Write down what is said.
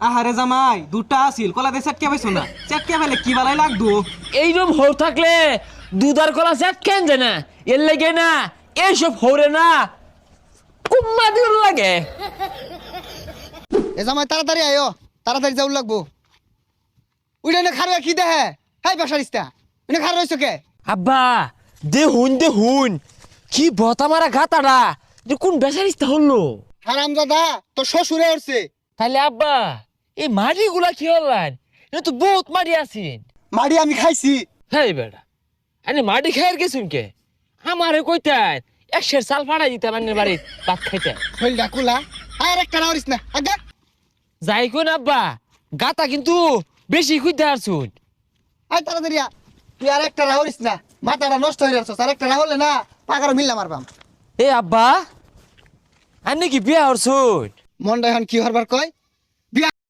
আহারে জামাই দুটা আছিল কলা দিয়ে চেটকে পাইছো না চেটকে পেলে কি বালাই লাগতো। এইরকম হৌ থাকলে দুধার কলা চাট কেন যায় না এর লাগে না এইসব হৌরে না কুম্মা দিন লাগে। এ জামাই তাড়াতাড়ি আয়ো, তাড়াতাড়ি যাও লাগবো। উইটা না খারো কি দেহে হাই বাসারিস্তা এনে খার রইছো কে? আব্বা দেহুন কি বতা মারা গাতাটা যে কোন বেসারিস্তা হলো। হারামজাদা তোর শ্বশুরে উঠছে। তাহলে আব্বা এই মাটি গুলা কি হলেন এটা তো বহুত মাটি আছেন। মাড়ি আমি খাইছি। হ্যাঁ বেটা আরে মাটি খাইয়ের গেছুন কে আমারে কইতেন একশের চাল ফাড়াই দিতে আমার বাড়ি ভাত খাইতে শৈলটা কুলা আর একটা নাওরিস না আগা। যাই কোন আব্বা গাতা কিন্তু বেশি খুঁজতে আসুন। আয় তাড়াতাড়ি আ। তুই আর একটা রাহরিস না, মাথাটা নষ্ট হয়ে যাচ্ছে। আর একটা রাহলে না পাকারও মিললাম মারবাম। এ আব্বা আপনি কি বিয়া হরছুন? মনটা এখন কি হরবার কয়